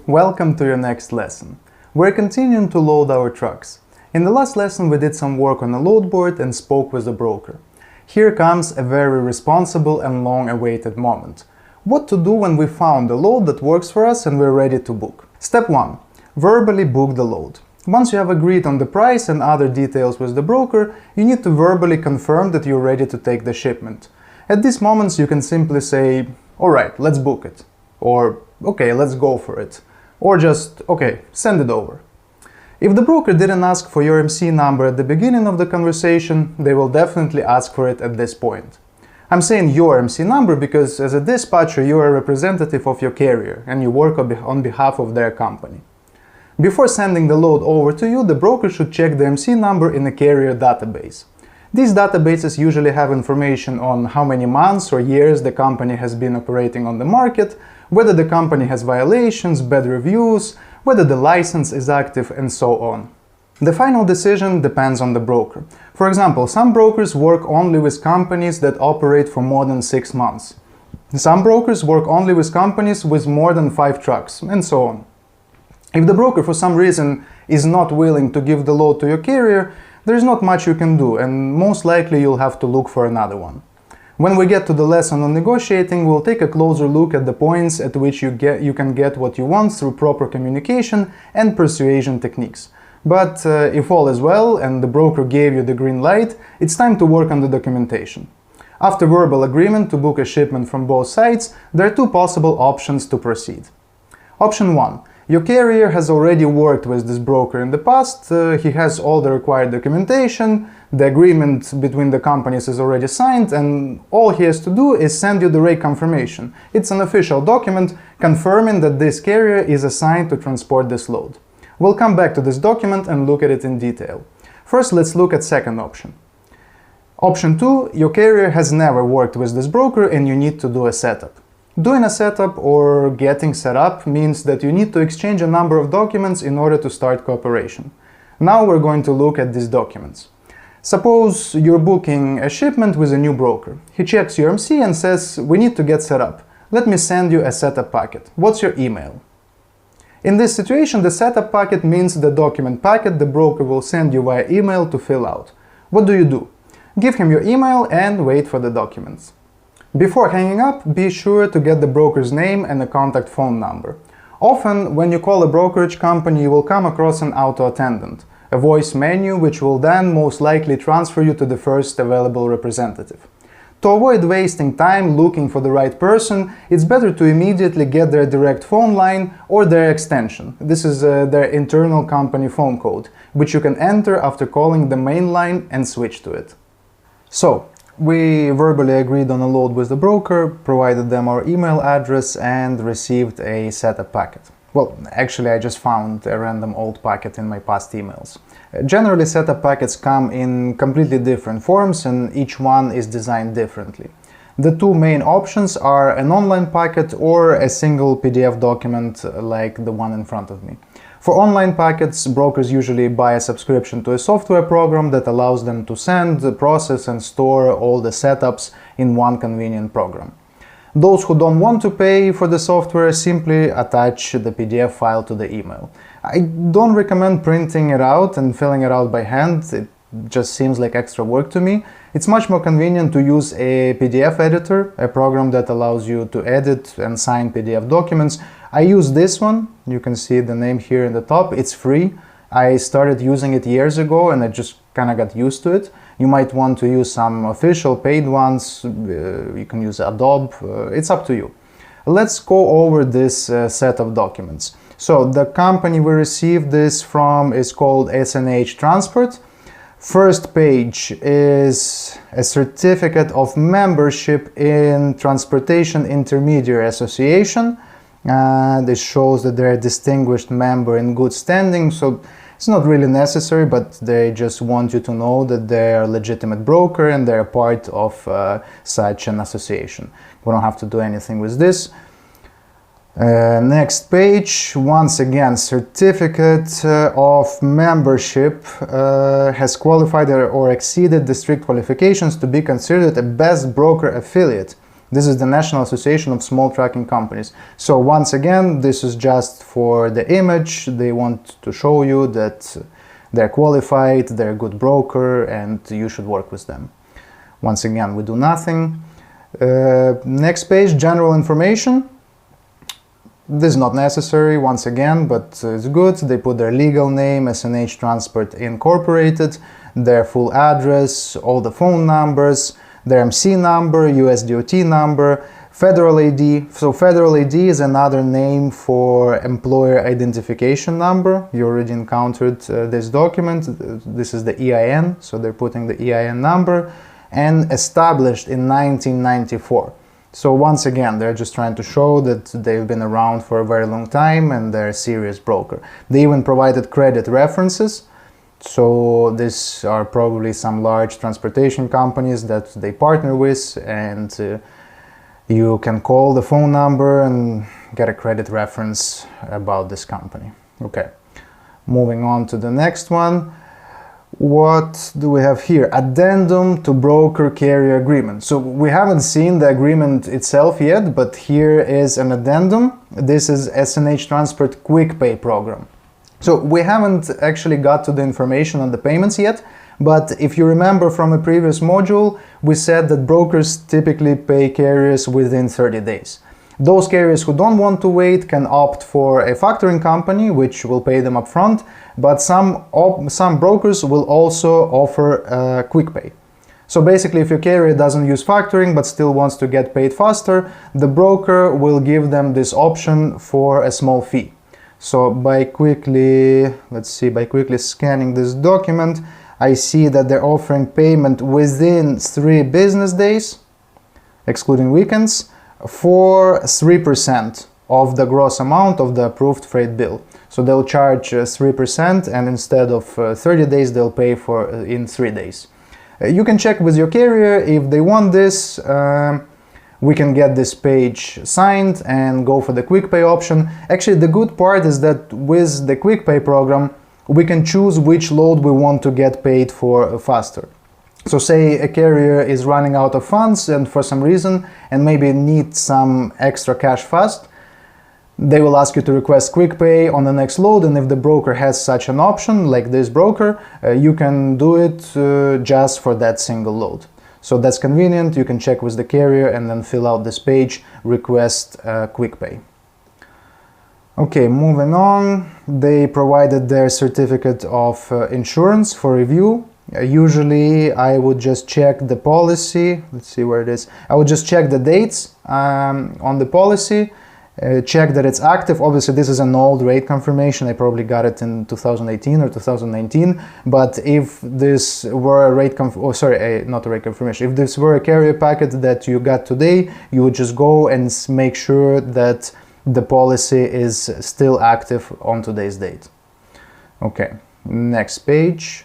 Welcome to your next lesson. We're continuing to load our trucks. In the last lesson we did some work on a load board and spoke with the broker. Here comes a very responsible and long-awaited moment. What to do when we found a load that works for us and we're ready to book? Step 1. Verbally book the load. Once you have agreed on the price and other details with the broker, you need to verbally confirm that you're ready to take the shipment. At these moments you can simply say, "Alright, let's book it," or "Okay, let's go for it," or just "Okay, send it over." If the broker didn't ask for your MC number at the beginning of the conversation, they will definitely ask for it at this point. I'm saying your MC number because as a dispatcher you are a representative of your carrier and you work on behalf of their company. Before sending the load over to you, the broker should check the MC number in a carrier database. These databases usually have information on how many months or years the company has been operating on the market, whether the company has violations, bad reviews, whether the license is active, and so on. The final decision depends on the broker. For example, some brokers work only with companies that operate for more than 6 months. Some brokers work only with companies with more than 5 trucks, and so on. If the broker for some reason is not willing to give the load to your carrier, there's not much you can do, and most likely you'll have to look for another one. When we get to the lesson on negotiating, we'll take a closer look at the points at which you can get what you want through proper communication and persuasion techniques. But if all is well and the broker gave you the green light, it's time to work on the documentation. After verbal agreement to book a shipment from both sides, there are 2 possible options to proceed. Option 1. Your carrier has already worked with this broker in the past, he has all the required documentation, the agreement between the companies is already signed, and all he has to do is send you the rate confirmation. It's an official document confirming that this carrier is assigned to transport this load. We'll come back to this document and look at it in detail. First, let's look at second option. Option 2. Your carrier has never worked with this broker and you need to do a setup. Doing a setup or getting set up means that you need to exchange a number of documents in order to start cooperation. Now we're going to look at these documents. Suppose you're booking a shipment with a new broker. He checks your MC and says, "We need to get set up. Let me send you a setup packet. What's your email?" In this situation, the setup packet means the document packet the broker will send you via email to fill out. What do? Give him your email and wait for the documents. Before hanging up, be sure to get the broker's name and a contact phone number. Often, when you call a brokerage company, you will come across an auto attendant, a voice menu which will then most likely transfer you to the first available representative. To avoid wasting time looking for the right person, it's better to immediately get their direct phone line or their extension. This is their internal company phone code, which you can enter after calling the main line and switch to it. So, we verbally agreed on a load with the broker, provided them our email address, and received a setup packet. Well, actually I just found a random old packet in my past emails. Generally, setup packets come in completely different forms and each one is designed differently. The 2 main options are an online packet or a single PDF document like the one in front of me. For online packets, brokers usually buy a subscription to a software program that allows them to send, process and store all the setups in one convenient program. Those who don't want to pay for the software simply attach the PDF file to the email. I don't recommend printing it out and filling it out by hand, it just seems like extra work to me. It's much more convenient to use a PDF editor, a program that allows you to edit and sign PDF documents. I use this one, you can see the name here in the top, it's free. I started using it years ago and I just kind of got used to it. You might want to use some official paid ones, you can use Adobe, it's up to you. Let's go over this set of documents. So the company we received this from is called SNH Transport. First page is a certificate of membership in Transportation Intermediary Association. This shows that they're a distinguished member in good standing, so it's not really necessary, but they just want you to know that they're a legitimate broker and they're part of such an association. We don't have to do anything with this. Next page, once again, certificate of membership has qualified or exceeded the strict qualifications to be considered a best broker affiliate This is the National Association of Small Trucking Companies. So once again, this is just for the image. They want to show you that they're qualified, they're a good broker, and you should work with them. Once again, we do nothing. Next page, general information. This is not necessary, once again, but it's good. They put their legal name, SNH Transport Incorporated, their full address, all the phone numbers, their MC number, USDOT number, Federal ID. So Federal ID is another name for Employer Identification Number. You already encountered this document. This is the EIN, so they're putting the EIN number, and established in 1994. So once again, they're just trying to show that they've been around for a very long time and they're a serious broker. They even provided credit references. So these are probably some large transportation companies that they partner with, and you can call the phone number and get a credit reference about this company. Okay, moving on to the next one. What do we have here? Addendum to broker carrier agreement. So we haven't seen the agreement itself yet, but here is an addendum. This is SNH Transport Quick Pay program. So we haven't actually got to the information on the payments yet, but if you remember from a previous module, we said that brokers typically pay carriers within 30 days. Those carriers who don't want to wait can opt for a factoring company, which will pay them upfront, but some brokers will also offer quick pay. So basically, if your carrier doesn't use factoring but still wants to get paid faster, the broker will give them this option for a small fee. So by quickly scanning this document, I see that they're offering payment within 3 business days, excluding weekends, for 3% of the gross amount of the approved freight bill. So they'll charge 3%, and instead of 30 days, they'll pay for in 3 days. You can check with your carrier if they want this. We can get this page signed and go for the quick pay option. Actually, the good part is that with the quick pay program, we can choose which load we want to get paid for faster. So say a carrier is running out of funds and for some reason, and maybe needs some extra cash fast, they will ask you to request quick pay on the next load, and if the broker has such an option, like this broker, you can do it just for that single load. So that's convenient. You can check with the carrier and then fill out this page, request quick pay. Okay, moving on. They provided their certificate of insurance for review. Usually I would just check the policy. Let's see where it is. I would just check the dates on the policy, check that it's active. Obviously this is an old rate confirmation. I probably got it in 2018 or 2019, but if this were a rate not a rate confirmation, if this were a carrier packet that you got today, you would just go and make sure that the policy is still active on today's date. Okay, next page.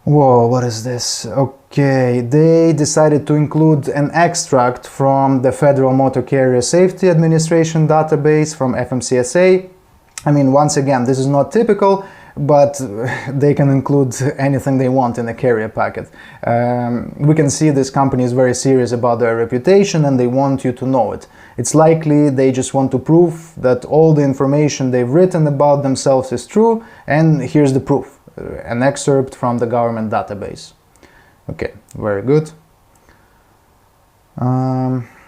Whoa, what is this? Okay, they decided to include an extract from the Federal Motor Carrier Safety Administration database from FMCSA. I mean, once again, this is not typical, but they can include anything they want in a carrier packet. We can see this company is very serious about their reputation and they want you to know it. It's likely they just want to prove that all the information they've written about themselves is true, and here's the proof. An excerpt from the government database. Okay, very good.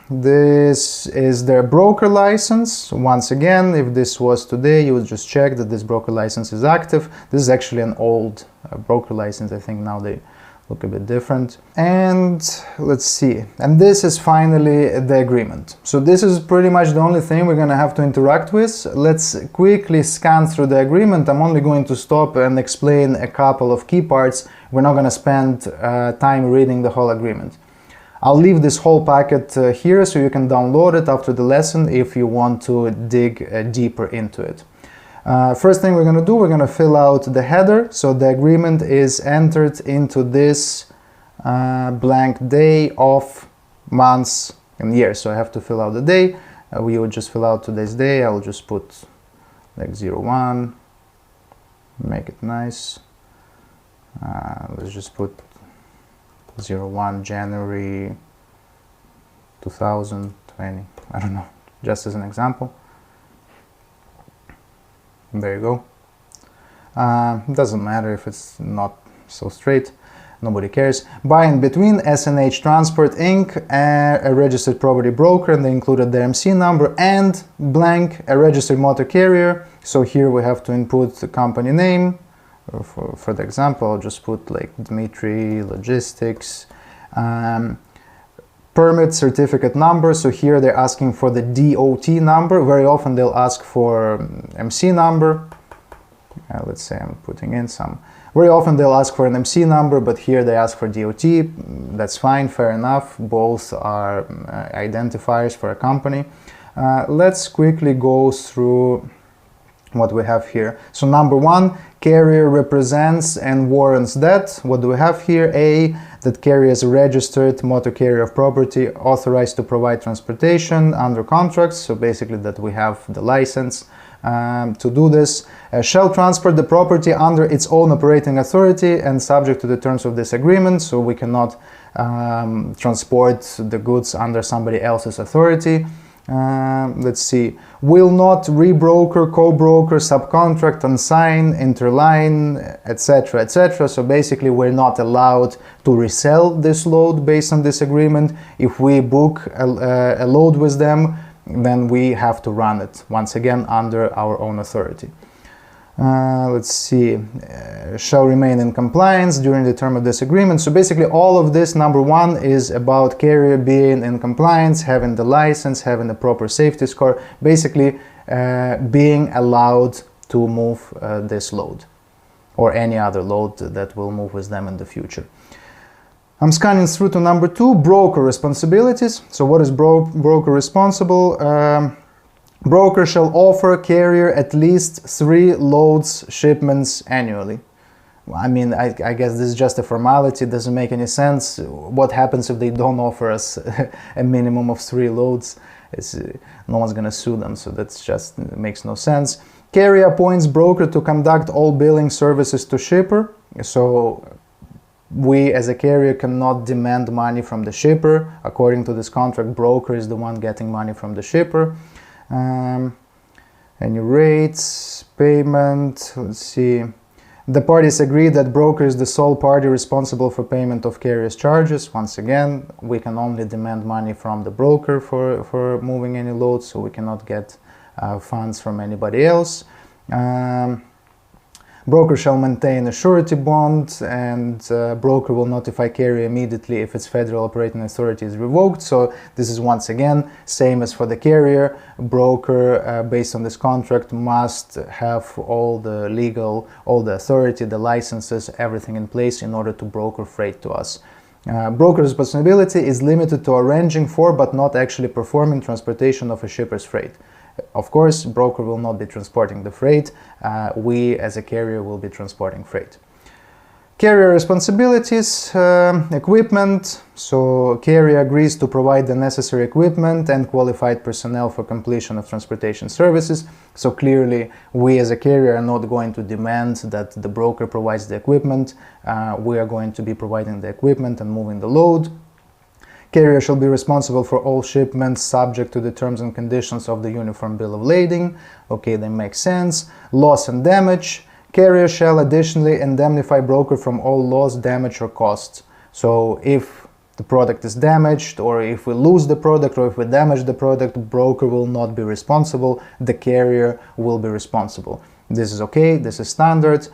This is their broker license. Once again, if this was today, you would just check that this broker license is active. This is actually an old broker license. I think now they look a bit different. And let's see. And this is finally the agreement. So this is pretty much the only thing we're going to have to interact with. Let's quickly scan through the agreement. I'm only going to stop and explain a couple of key parts. We're not going to spend time reading the whole agreement. I'll leave this whole packet here so you can download it after the lesson if you want to dig deeper into it. First thing we're going to do, we're going to fill out the header. So the agreement is entered into this blank day, of, months, and years. So I have to fill out the day. We would just fill out today's day. I'll just put like 01, make it nice. Let's just put 01 January 2020, I don't know, just as an example. There you go. Doesn't matter if it's not so straight, nobody cares. By and between S&H Transport Inc., a registered property broker, and they included their MC number, and blank, a registered motor carrier. So here we have to input the company name. For the example, I'll just put like Dmitry Logistics. Permit certificate number, so here they're asking for the DOT number. Very often they'll ask for MC number. Let's say I'm putting in some. Very often they'll ask for an MC number, but here they ask for DOT. That's fine, fair enough. Both are identifiers for a company. Let's quickly go through what we have here. So number one, carrier represents and warrants that. What do we have here? A, that carrier is a registered motor carrier of property authorized to provide transportation under contracts. So basically that we have the license to do this. Shall transport the property under its own operating authority and subject to the terms of this agreement. So we cannot transport the goods under somebody else's authority. Let's see, will not rebroker, co-broker, subcontract, unsign, interline, etc., etc. So basically we're not allowed to resell this load based on this agreement. If we book a load with them, then we have to run it once again under our own authority. Let's see, shall remain in compliance during the term of this agreement. So basically all of this, number one, is about carrier being in compliance, having the license, having the proper safety score, basically being allowed to move this load or any other load that will move with them in the future. I'm scanning through to number two, broker responsibilities. So what is broker responsible? Broker shall offer carrier at least 3 loads shipments annually. I mean, I guess this is just a formality, it doesn't make any sense. What happens if they don't offer us a minimum of 3 loads? No one's gonna sue them, so that's just makes no sense. Carrier appoints broker to conduct all billing services to shipper. So we as a carrier cannot demand money from the shipper. According to this contract, broker is the one getting money from the shipper. Any rates, payment, let's see. The parties agree that broker is the sole party responsible for payment of carrier's charges. Once again, we can only demand money from the broker for moving any load, so we cannot get funds from anybody else. Broker shall maintain a surety bond, and broker will notify carrier immediately if its federal operating authority is revoked. So this is once again same as for the carrier. Broker, based on this contract, must have all the legal, all the authority, the licenses, everything in place in order to broker freight to us. Broker responsibility is limited to arranging for but not actually performing transportation of a shipper's freight. Of course, broker will not be transporting the freight. We as a carrier will be transporting freight. Carrier responsibilities, equipment. So carrier agrees to provide the necessary equipment and qualified personnel for completion of transportation services. So clearly we as a carrier are not going to demand that the broker provides the equipment. We are going to be providing the equipment and moving the load. Carrier shall be responsible for all shipments subject to the terms and conditions of the Uniform Bill of Lading. Okay, that makes sense. Loss and damage. Carrier shall additionally indemnify broker from all loss, damage, or costs. So if the product is damaged, or if we lose the product, or if we damage the product, broker will not be responsible. The carrier will be responsible. This is okay, this is standard.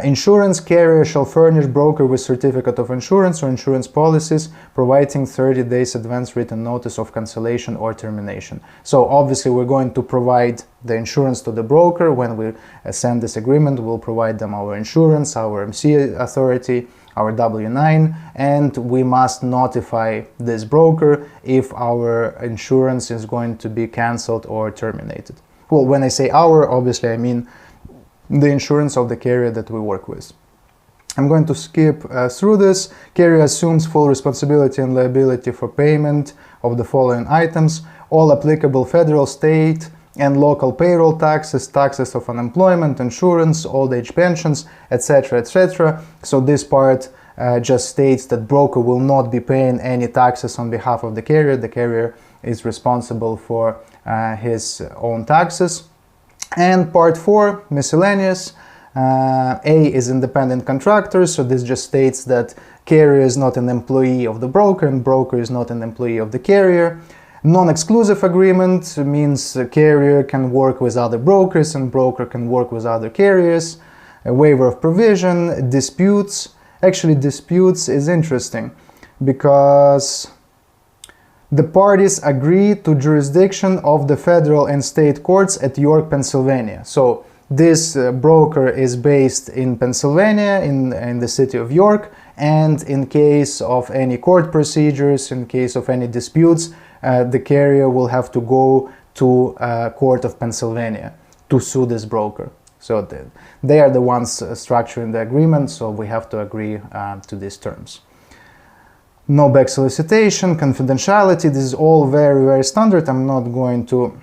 Insurance, carrier shall furnish broker with certificate of insurance or insurance policies, providing 30 days advance written notice of cancellation or termination. So obviously we're going to provide the insurance to the broker. When we send this agreement, we'll provide them our insurance, our MC authority, our W-9, and we must notify this broker if our insurance is going to be cancelled or terminated. Well, when I say our, obviously I mean the insurance of the carrier that we work with. I'm going to skip through this. Carrier assumes full responsibility and liability for payment of the following items: all applicable federal, state, and local payroll taxes, taxes of unemployment, insurance, old age pensions, etc., etc. So this part just states that broker will not be paying any taxes on behalf of the carrier. The carrier is responsible for his own taxes. And part 4, miscellaneous. A is independent contractor, so this just states that carrier is not an employee of the broker and broker is not an employee of the carrier. Non-exclusive agreement means carrier can work with other brokers and broker can work with other carriers. A waiver of provision, disputes. Actually, disputes is interesting because the parties agree to jurisdiction of the federal and state courts at York, Pennsylvania. So this broker is based in Pennsylvania, in the city of York, and in case of any court procedures, in case of any disputes, the carrier will have to go to court of Pennsylvania to sue this broker. So they are the ones structuring the agreement, so we have to agree to these terms. No back solicitation, confidentiality, this is all very, very standard. I'm not going to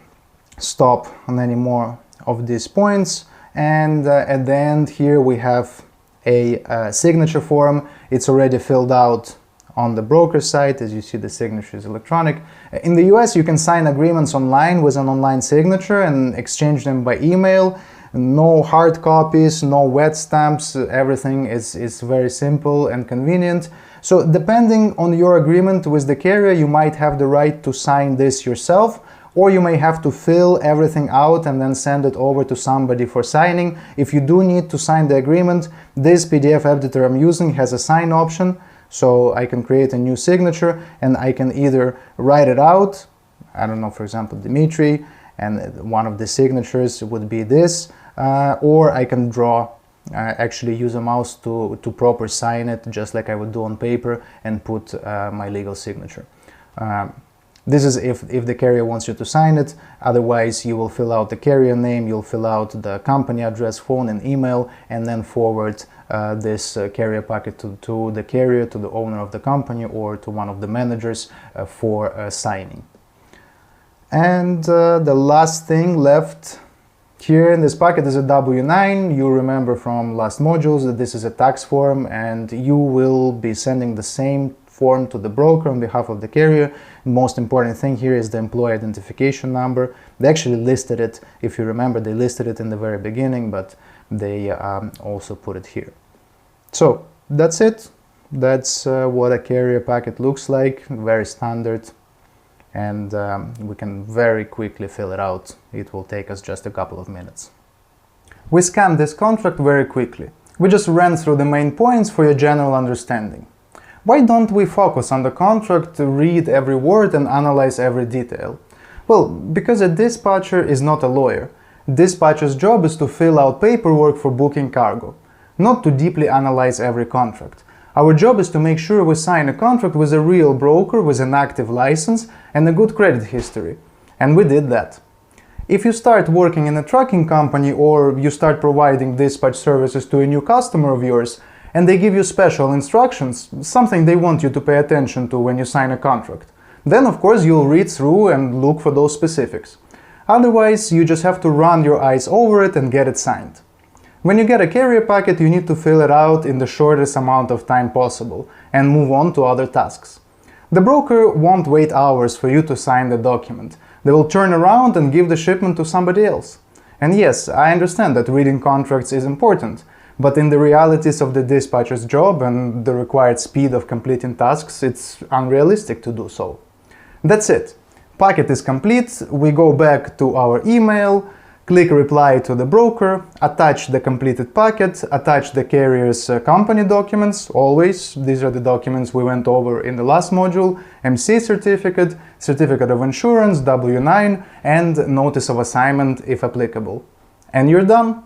stop on any more of these points. And at the end here we have a signature form. It's already filled out on the broker site. As you see, the signature is electronic. In the US, you can sign agreements online with an online signature and exchange them by email. No hard copies, no wet stamps, everything is very simple and convenient. So depending on your agreement with the carrier, you might have the right to sign this yourself, or you may have to fill everything out and then send it over to somebody for signing. If you do need to sign the agreement, this PDF editor I'm using has a sign option, so I can create a new signature and I can either write it out, I don't know, for example, Dimitri, and one of the signatures would be this, or I can draw, actually use a mouse to proper sign it, just like I would do on paper, and put my legal signature. This is if the carrier wants you to sign it. Otherwise, you will fill out the carrier name, you'll fill out the company address, phone and email, and then forward this carrier packet to the carrier, to the owner of the company, or to one of the managers for signing. And the last thing left here in this packet is a W-9. You remember from last modules that this is a tax form, and you will be sending the same form to the broker on behalf of the carrier. Most important thing here is the employee identification number. They actually listed it, if you remember, they listed it in the very beginning, but they also put it here. So that's it. That's what a carrier packet looks like, very standard. And we can very quickly fill it out. It will take us just a couple of minutes. We scanned this contract very quickly. We just ran through the main points for your general understanding. Why don't we focus on the contract, read every word and analyze every detail? Well, because a dispatcher is not a lawyer. Dispatcher's job is to fill out paperwork for booking cargo, not to deeply analyze every contract. Our job is to make sure we sign a contract with a real broker with an active license and a good credit history. And we did that. If you start working in a trucking company or you start providing dispatch services to a new customer of yours and they give you special instructions, something they want you to pay attention to when you sign a contract, then of course you'll read through and look for those specifics. Otherwise, you just have to run your eyes over it and get it signed. When you get a carrier packet, you need to fill it out in the shortest amount of time possible and move on to other tasks. The broker won't wait hours for you to sign the document. They will turn around and give the shipment to somebody else. And yes, I understand that reading contracts is important, but in the realities of the dispatcher's job and the required speed of completing tasks, it's unrealistic to do so. That's it. Packet is complete. We go back to our email, click reply to the broker, attach the completed packet, attach the carrier's company documents, always. These are the documents we went over in the last module, MC certificate, certificate of insurance, W-9, and notice of assignment if applicable. And you're done.